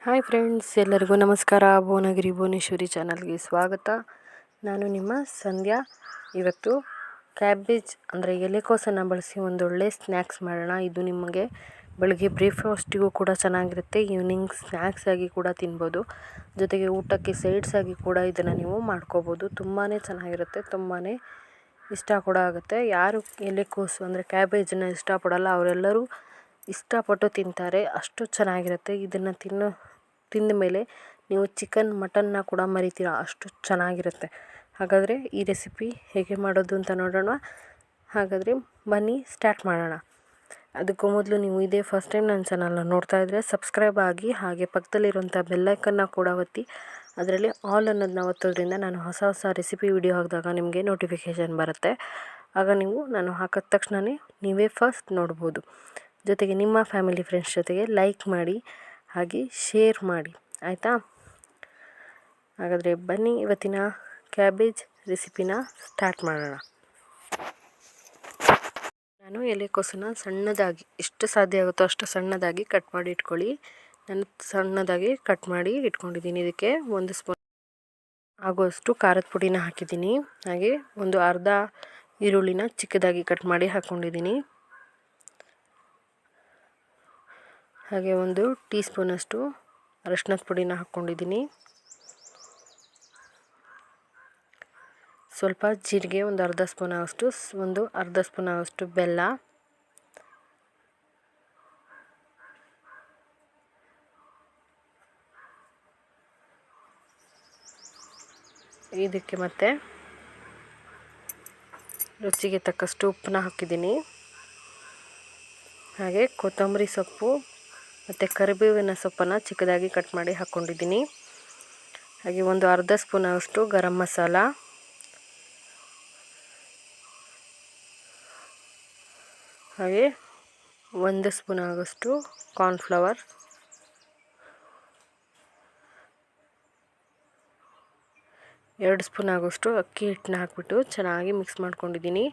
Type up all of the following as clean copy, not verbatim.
Hi friends, ಎಲ್ಲರಿಗೂ ನಮಸ್ಕಾರ. ಭುವನಗಿರಿ ಭುವನೇಶ್ವರಿ ಚಾನಲ್ಗೆ ಸ್ವಾಗತ. ನಾನು ನಿಮ್ಮ ಸಂಧ್ಯಾ. ಇವತ್ತು ಕ್ಯಾಬೇಜ್ ಅಂದರೆ ಎಲೆಕೋಸನ್ನು ಬಳಸಿ ಒಂದೊಳ್ಳೆ ಸ್ನ್ಯಾಕ್ಸ್ ಮಾಡೋಣ. ಇದು ನಿಮಗೆ ಬೆಳಗ್ಗೆ ಬ್ರೇಕ್ಫಾಸ್ಟಿಗೂ ಕೂಡ ಚೆನ್ನಾಗಿರುತ್ತೆ, ಈವ್ನಿಂಗ್ ಸ್ನ್ಯಾಕ್ಸ್ ಆಗಿ ಕೂಡ ತಿನ್ಬೋದು, ಜೊತೆಗೆ ಊಟಕ್ಕೆ ಸೈಡ್ಸ್ ಆಗಿ ಕೂಡ ಇದನ್ನು ನೀವು ಮಾಡ್ಕೋಬೋದು. ತುಂಬಾ ಚೆನ್ನಾಗಿರುತ್ತೆ, ತುಂಬಾ ಇಷ್ಟ ಕೂಡ ಆಗುತ್ತೆ. ಯಾರು ಎಲೆಕೋಸು ಅಂದರೆ ಕ್ಯಾಬೇಜನ್ನು ಇಷ್ಟಪಡಲ್ಲ ಅವರೆಲ್ಲರೂ ಇಷ್ಟಪಟ್ಟು ತಿಂತಾರೆ, ಅಷ್ಟು ಚೆನ್ನಾಗಿರುತ್ತೆ. ಇದನ್ನು ತಿಂದ ಮೇಲೆ ನೀವು ಚಿಕನ್ ಮಟನ್ನ ಕೂಡ ಮರಿತೀರ, ಅಷ್ಟು ಚೆನ್ನಾಗಿರುತ್ತೆ. ಹಾಗಾದರೆ ಈ ರೆಸಿಪಿ ಹೇಗೆ ಮಾಡೋದು ಅಂತ ನೋಡೋಣ. ಹಾಗಾದರೆ ಬನ್ನಿ ಸ್ಟಾರ್ಟ್ ಮಾಡೋಣ. ಅದಕ್ಕೂ ಮೊದಲು ನೀವು ಇದೇ ಫಸ್ಟ್ ಟೈಮ್ ನನ್ನ ಚಾನಲ್ನ ನೋಡ್ತಾ ಇದ್ದರೆ ಸಬ್ಸ್ಕ್ರೈಬ್ ಆಗಿ, ಹಾಗೆ ಪಕ್ಕದಲ್ಲಿರುವಂಥ ಬೆಲ್ಲೈಕನ್ನ ಕೂಡ ಒತ್ತಿ, ಅದರಲ್ಲಿ ಆಲ್ ಅನ್ನೋದನ್ನ ಒತ್ತೋದ್ರಿಂದ ನಾನು ಹೊಸ ಹೊಸ ರೆಸಿಪಿ ವಿಡಿಯೋ ಹಾಕಿದಾಗ ನಿಮಗೆ ನೋಟಿಫಿಕೇಷನ್ ಬರುತ್ತೆ. ಆಗ ನೀವು ನಾನು ಹಾಕಿದ ತಕ್ಷಣವೇ ನೀವೇ ಫಸ್ಟ್ ನೋಡ್ಬೋದು. ಜೊತೆಗೆ ನಿಮ್ಮ ಫ್ಯಾಮಿಲಿ ಫ್ರೆಂಡ್ಸ್ ಜೊತೆಗೆ ಲೈಕ್ ಮಾಡಿ, ಹಾಗೆ ಶೇರ್ ಮಾಡಿ, ಆಯಿತಾ? ಹಾಗಾದರೆ ಬನ್ನಿ ಇವತ್ತಿನ ಕ್ಯಾಬೇಜ್ ರೆಸಿಪಿನ ಸ್ಟಾರ್ಟ್ ಮಾಡೋಣ. ನಾನು ಎಲೆಕೋಸನ್ನು ಸಣ್ಣದಾಗಿ, ಎಷ್ಟು ಸಾಧ್ಯ ಆಗುತ್ತೋ ಅಷ್ಟು ಸಣ್ಣದಾಗಿ ಕಟ್ ಮಾಡಿ ಇಟ್ಕೊಳ್ಳಿ. ನಾನು ಸಣ್ಣದಾಗಿ ಕಟ್ ಮಾಡಿ ಇಟ್ಕೊಂಡಿದ್ದೀನಿ. ಇದಕ್ಕೆ 1 ಸ್ಪೂನ್ ಆಗುವಷ್ಟು ಖಾರದ ಪುಡಿನ ಹಾಕಿದ್ದೀನಿ. ಹಾಗೆ ಒಂದು ಅರ್ಧ ಈರುಳ್ಳಿನ ಚಿಕ್ಕದಾಗಿ ಕಟ್ ಮಾಡಿ ಹಾಕ್ಕೊಂಡಿದ್ದೀನಿ. ಹಾಗೆ 1 ಟೀ ಸ್ಪೂನಷ್ಟು ಅರಶಿನದ ಪುಡಿನ ಹಾಕ್ಕೊಂಡಿದ್ದೀನಿ. ಸ್ವಲ್ಪ ಜೀರಿಗೆ, ಒಂದು ಅರ್ಧ ಸ್ಪೂನ್ ಆಗೋಷ್ಟು ಬೆಲ್ಲ, ಇದಕ್ಕೆ ಮತ್ತೆ ರುಚಿಗೆ ತಕ್ಕಷ್ಟು ಉಪ್ಪನ್ನ ಹಾಕಿದ್ದೀನಿ. ಹಾಗೆ ಕೊತ್ತಂಬರಿ ಸೊಪ್ಪು ಮತ್ತು ಕರಿಬೇವಿನ ಸೊಪ್ಪನ್ನು ಚಿಕ್ಕದಾಗಿ ಕಟ್ ಮಾಡಿ ಹಾಕ್ಕೊಂಡಿದ್ದೀನಿ. ಹಾಗೆ ಒಂದು ಅರ್ಧ ಸ್ಪೂನ್ ಆಗೋಷ್ಟು ಗರಂ ಮಸಾಲ, ಹಾಗೆ 1 ಸ್ಪೂನ್ ಆಗೋಷ್ಟು ಕಾರ್ನ್ಫ್ಲವರ್, ಎರಡು ಸ್ಪೂನ್ ಆಗೋಷ್ಟು ಅಕ್ಕಿ ಹಿಟ್ಟನ್ನ ಹಾಕ್ಬಿಟ್ಟು ಚೆನ್ನಾಗಿ ಮಿಕ್ಸ್ ಮಾಡ್ಕೊಂಡಿದ್ದೀನಿ.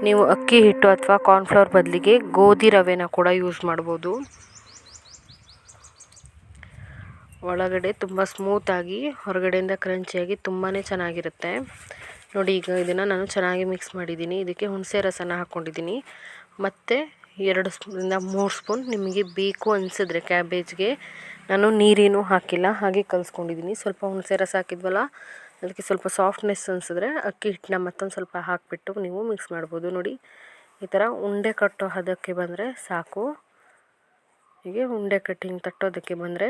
ನೀವು ಅಕ್ಕಿ ಹಿಟ್ಟು ಅಥವಾ ಕಾರ್ನ್ಫ್ಲವರ್ ಬದಲಿಗೆ ಗೋಧಿ ರವೆನ ಕೂಡ ಯೂಸ್ ಮಾಡ್ಬೋದು. ಒಳಗಡೆ ತುಂಬ ಸ್ಮೂತಾಗಿ, ಹೊರಗಡೆಯಿಂದ ಕ್ರಂಚಿಯಾಗಿ ತುಂಬಾ ಚೆನ್ನಾಗಿರುತ್ತೆ. ನೋಡಿ, ಈಗ ಇದನ್ನು ನಾನು ಚೆನ್ನಾಗಿ ಮಿಕ್ಸ್ ಮಾಡಿದ್ದೀನಿ. ಇದಕ್ಕೆ ಹುಣಸೆ ರಸನ ಹಾಕ್ಕೊಂಡಿದ್ದೀನಿ. ಮತ್ತು 2-3 ಸ್ಪೂನ್ ನಿಮಗೆ ಬೇಕು ಅನಿಸಿದ್ರೆ ಕ್ಯಾಬೇಜ್ಗೆ, ನಾನು ನೀರೇನೂ ಹಾಕಿಲ್ಲ, ಹಾಗೆ ಕಲಿಸ್ಕೊಂಡಿದ್ದೀನಿ. ಸ್ವಲ್ಪ ಹುಣಸೆ ರಸ ಹಾಕಿದ್ವಲ್ಲ, ಅದಕ್ಕೆ ಸ್ವಲ್ಪ ಸಾಫ್ಟ್ನೆಸ್ ಅನಿಸಿದ್ರೆ ಅಕ್ಕಿ ಹಿಟ್ಟನ್ನ ಮತ್ತೊಂದು ಸ್ವಲ್ಪ ಹಾಕಿಬಿಟ್ಟು ನೀವು ಮಿಕ್ಸ್ ಮಾಡ್ಬೋದು. ನೋಡಿ, ಈ ಥರ ಉಂಡೆ ಕಟ್ಟೋ ಹದಕ್ಕೆ ಬಂದರೆ ಸಾಕು. ಹೀಗೆ ಉಂಡೆ ಕಟ್ಟಿಂಗ್ ತಟ್ಟೋದಕ್ಕೆ ಬಂದರೆ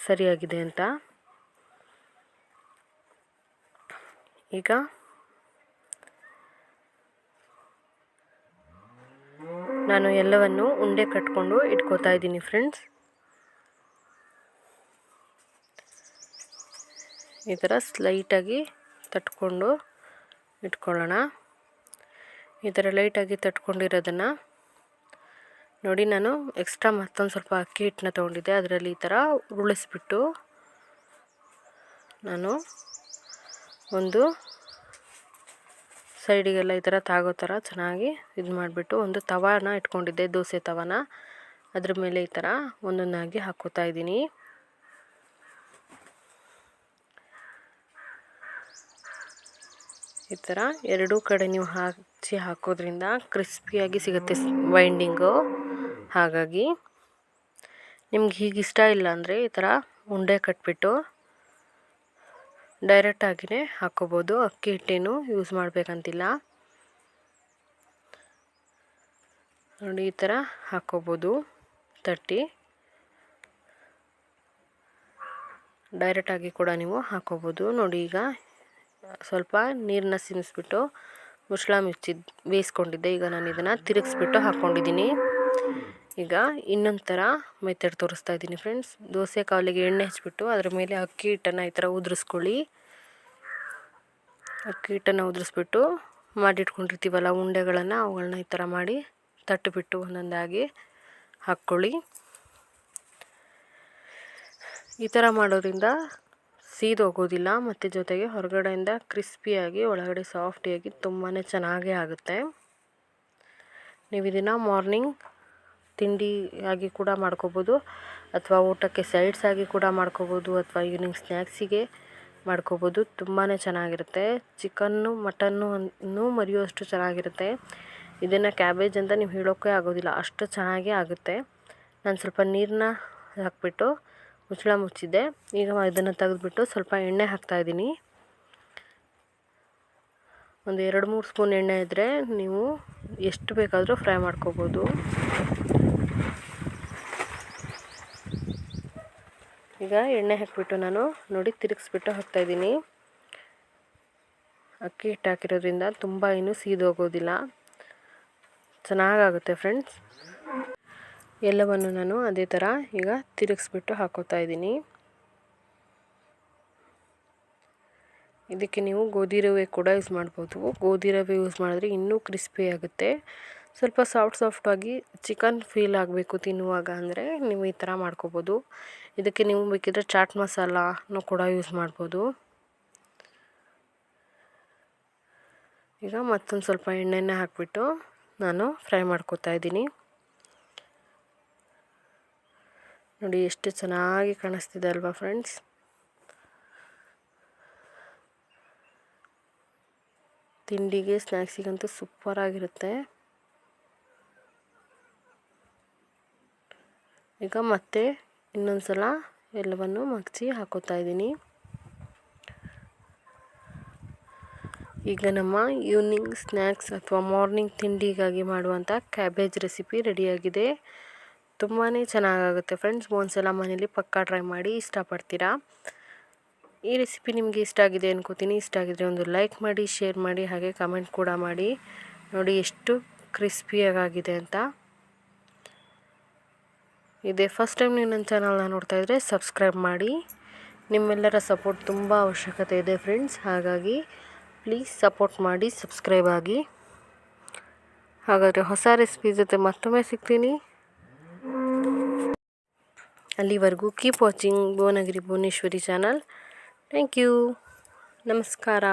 ಸರಿಯಾಗಿದೆ ಅಂತ. ಈಗ ನಾನು ಎಲ್ಲವನ್ನು ಉಂಡೆ ಕಟ್ಕೊಂಡು ಇಟ್ಕೋತಾ ಇದ್ದೀನಿ ಫ್ರೆಂಡ್ಸ್. ಈ ಥರ ಲೈಟಾಗಿ ತಟ್ಕೊಂಡು ಇಟ್ಕೊಳ್ಳೋಣ. ಈ ಥರ ಲೈಟಾಗಿ ತಟ್ಕೊಂಡಿರೋದನ್ನು ನೋಡಿ, ನಾನು ಎಕ್ಸ್ಟ್ರಾ ಮತ್ತೊಂದು ಸ್ವಲ್ಪ ಅಕ್ಕಿ ಹಿಟ್ಟನ್ನ ತೊಗೊಂಡಿದ್ದೆ, ಅದರಲ್ಲಿ ಈ ಥರ ಉರುಳಿಸ್ಬಿಟ್ಟು ನಾನು ಒಂದು ಸೈಡಿಗೆಲ್ಲ ಈ ಥರ ತಾಗೋ ಥರ ಚೆನ್ನಾಗಿ ಇದು ಮಾಡಿಬಿಟ್ಟು ಒಂದು ತವಾನ ಇಟ್ಕೊಂಡಿದ್ದೆ, ದೋಸೆ ತವಾನ, ಅದ್ರ ಮೇಲೆ ಈ ಥರ ಒಂದೊಂದಾಗಿ ಹಾಕ್ಕೋತಾ ಇದ್ದೀನಿ. ಈ ಥರ ಎರಡೂ ಕಡೆ ನೀವು ಹಾಕೋದ್ರಿಂದ ಕ್ರಿಸ್ಪಿಯಾಗಿ ಸಿಗುತ್ತೆ ಬೈಂಡಿಂಗು. ಹಾಗಾಗಿ ನಿಮ್ಗೆ ಹೀಗೆ ಇಷ್ಟ ಇಲ್ಲ ಅಂದರೆ ಈ ಥರ ಉಂಡೆ ಕಟ್ಬಿಟ್ಟು ಡೈರೆಕ್ಟಾಗಿಯೇ ಹಾಕ್ಕೋಬೋದು, ಅಕ್ಕಿ ಹಿಟ್ಟೇನು ಯೂಸ್ ಮಾಡಬೇಕಂತಿಲ್ಲ. ನೋಡಿ, ಈ ಥರ ಹಾಕ್ಕೋಬೋದು, ತಟ್ಟಿ ಡೈರೆಕ್ಟಾಗಿ ಕೂಡ ನೀವು ಹಾಕ್ಕೋಬೋದು. ನೋಡಿ, ಈಗ ಸ್ವಲ್ಪ ನೀರನ್ನ ಸಿಮಿಸ್ಬಿಟ್ಟು ಮುಚ್ಚಳ ಮುಚ್ಚಿ ಬೇಯಿಸ್ಕೊಂಡಿದ್ದೆ. ಈಗ ನಾನು ಇದನ್ನು ತಿರುಗಿಸ್ಬಿಟ್ಟು ಹಾಕ್ಕೊಂಡಿದ್ದೀನಿ. ಈಗ ಇನ್ನೊಂದು ಥರ ಮೆಥಡ್ ತೋರಿಸ್ತಾ ಇದ್ದೀನಿ ಫ್ರೆಂಡ್ಸ್. ದೋಸೆ ಕಾಲಿಗೆ ಎಣ್ಣೆ ಹಚ್ಬಿಟ್ಟು ಅದ್ರ ಮೇಲೆ ಅಕ್ಕಿ ಹಿಟ್ಟನ್ನು ಈ ಥರ ಉದುರಿಸ್ಕೊಳ್ಳಿ. ಅಕ್ಕಿ ಹಿಟ್ಟನ್ನು ಉದುರಿಸ್ಬಿಟ್ಟು ಮಾಡಿಟ್ಕೊಂಡಿರ್ತೀವಲ್ಲ ಉಂಡೆಗಳನ್ನು, ಅವುಗಳನ್ನ ಈ ಥರ ಮಾಡಿ ತಟ್ಟಿಬಿಟ್ಟು ಒಂದೊಂದಾಗಿ ಹಾಕ್ಕೊಳ್ಳಿ. ಈ ಥರ ಮಾಡೋದ್ರಿಂದ ಸೀದೋಗೋದಿಲ್ಲ, ಮತ್ತು ಜೊತೆಗೆ ಹೊರಗಡೆಯಿಂದ ಕ್ರಿಸ್ಪಿಯಾಗಿ ಒಳಗಡೆ ಸಾಫ್ಟಿಯಾಗಿ ತುಂಬಾ ಚೆನ್ನಾಗೇ ಆಗುತ್ತೆ. ನೀವು ಇದನ್ನು ಮಾರ್ನಿಂಗ್ ತಿಂಡಿಯಾಗಿ ಕೂಡ ಮಾಡ್ಕೋಬೋದು, ಅಥವಾ ಊಟಕ್ಕೆ ಸೈಡ್ಸ್ ಆಗಿ ಕೂಡ ಮಾಡ್ಕೋಬೋದು, ಅಥವಾ ಈವ್ನಿಂಗ್ ಸ್ನ್ಯಾಕ್ಸಿಗೆ ಮಾಡ್ಕೋಬೋದು. ತುಂಬಾ ಚೆನ್ನಾಗಿರುತ್ತೆ. ಚಿಕನ್ನು ಮಟನ್ನು ಮರೆಯುವಷ್ಟು ಚೆನ್ನಾಗಿರುತ್ತೆ. ಇದನ್ನು ಕ್ಯಾಬೇಜ್ ಅಂತ ನೀವು ಹೇಳೋಕ್ಕೆ ಆಗೋದಿಲ್ಲ, ಅಷ್ಟು ಚೆನ್ನಾಗೇ ಆಗುತ್ತೆ. ನಾನು ಸ್ವಲ್ಪ ನೀರನ್ನ ಹಾಕ್ಬಿಟ್ಟು ಮುಚ್ಚಳ ಮುಚ್ಚಿದ್ದೆ. ಈಗ ಇದನ್ನು ತೆಗೆದುಬಿಟ್ಟು ಸ್ವಲ್ಪ ಎಣ್ಣೆ ಹಾಕ್ತಾಯಿದ್ದೀನಿ. ಒಂದು 2-3 ಸ್ಪೂನ್ ಎಣ್ಣೆ ಇದ್ದರೆ ನೀವು ಎಷ್ಟು ಬೇಕಾದರೂ ಫ್ರೈ ಮಾಡ್ಕೋಬೋದು. ಈಗ ಎಣ್ಣೆ ಹಾಕಿಬಿಟ್ಟು ನಾನು ನೋಡಿ ತಿರುಗಿಸ್ಬಿಟ್ಟು ಹಾಕ್ತಾಯಿದ್ದೀನಿ. ಅಕ್ಕಿ ಹಿಟ್ಟು ಹಾಕಿರೋದ್ರಿಂದ ತುಂಬ ಏನು ಸೀದೋಗೋದಿಲ್ಲ, ಚೆನ್ನಾಗಾಗುತ್ತೆ ಫ್ರೆಂಡ್ಸ್. ಎಲ್ಲವನ್ನು ನಾನು ಅದೇ ಥರ ಈಗ ತಿರುಗಿಸ್ಬಿಟ್ಟು ಹಾಕೋತಾ ಇದ್ದೀನಿ. ಇದಕ್ಕೆ ನೀವು ಗೋಧಿ ರವೆ ಕೂಡ ಯೂಸ್ ಮಾಡ್ಬೋದು. ಗೋಧಿ ರವೆ ಯೂಸ್ ಮಾಡಿದ್ರೆ ಇನ್ನೂ ಕ್ರಿಸ್ಪಿ ಆಗುತ್ತೆ. ಸ್ವಲ್ಪ ಸಾಫ್ಟಾಗಿ ಚಿಕನ್ ಫೀಲ್ ಆಗಬೇಕು ತಿನ್ನುವಾಗ ಅಂದರೆ ನೀವು ಈ ಥರ ಮಾಡ್ಕೋಬೋದು. ಇದಕ್ಕೆ ನೀವು ಬೇಕಿದ್ರೆ ಚಾಟ್ ಮಸಾಲನೂ ಕೂಡ ಯೂಸ್ ಮಾಡ್ಬೋದು. ಈಗ ಮತ್ತೊಂದು ಸ್ವಲ್ಪ ಎಣ್ಣೆನ ಹಾಕಿಬಿಟ್ಟು ನಾನು ಫ್ರೈ ಮಾಡ್ಕೋತಾ ಇದ್ದೀನಿ. ನೋಡಿ ಎಷ್ಟು ಚೆನ್ನಾಗಿ ಕಾಣಿಸ್ತಿದೆ ಅಲ್ವಾ ಫ್ರೆಂಡ್ಸ್. ತಿಂಡಿಗೆ ಸ್ನ್ಯಾಕ್ಸಿಗಂತೂ ಸೂಪರಾಗಿರುತ್ತೆ. ಈಗ ಮತ್ತೆ ಇನ್ನೊಂದು ಸಲ ಎಲ್ಲವನ್ನು ಮಗ್ಚಿ ಹಾಕೋತಾ ಇದ್ದೀನಿ. ಈಗ ನಮ್ಮ ಈವ್ನಿಂಗ್ ಸ್ನ್ಯಾಕ್ಸ್ ಅಥವಾ ಮಾರ್ನಿಂಗ್ ತಿಂಡಿಗಾಗಿ ಮಾಡುವಂಥ ಕ್ಯಾಬೇಜ್ ರೆಸಿಪಿ ರೆಡಿಯಾಗಿದೆ. ತುಂಬಾ ಚೆನ್ನಾಗಾಗುತ್ತೆ ಫ್ರೆಂಡ್ಸ್. ಒಂದ್ಸಲ ಮನೇಲಿ ಪಕ್ಕಾ ಟ್ರೈ ಮಾಡಿ, ಇಷ್ಟಪಡ್ತೀರಾ. ಈ ರೆಸಿಪಿ ನಿಮಗೆ ಇಷ್ಟ ಆಗಿದೆ ಅನ್ಕೋತೀನಿ. ಇಷ್ಟ ಆಗಿದ್ರೆ ಒಂದು ಲೈಕ್ ಮಾಡಿ, ಶೇರ್ ಮಾಡಿ, ಹಾಗೆ ಕಮೆಂಟ್ ಕೂಡ ಮಾಡಿ. ನೋಡಿ ಎಷ್ಟು ಕ್ರಿಸ್ಪಿಯಾಗಿದೆ ಅಂತ. ಇದೇ ಫಸ್ಟ್ ಟೈಮ್ ನೀವು ನನ್ನ ಚಾನಲ್ನ ನೋಡ್ತಾ ಇದ್ದರೆ ಸಬ್ಸ್ಕ್ರೈಬ್ ಮಾಡಿ. ನಿಮ್ಮೆಲ್ಲರ ಸಪೋರ್ಟ್ ತುಂಬ ಅವಶ್ಯಕತೆ ಇದೆ ಫ್ರೆಂಡ್ಸ್. ಹಾಗಾಗಿ ಪ್ಲೀಸ್ ಸಪೋರ್ಟ್ ಮಾಡಿ, ಸಬ್ಸ್ಕ್ರೈಬ್ ಆಗಿ. ಹಾಗಾದರೆ ಹೊಸ ರೆಸಿಪಿ ಜೊತೆ ಮತ್ತೊಮ್ಮೆ ಸಿಗ್ತೀನಿ. ಅಲ್ಲಿವರೆಗೂ keep watching Bhuvanagiri Bhuvaneshwari channel. Thank you. ನಮಸ್ಕಾರ.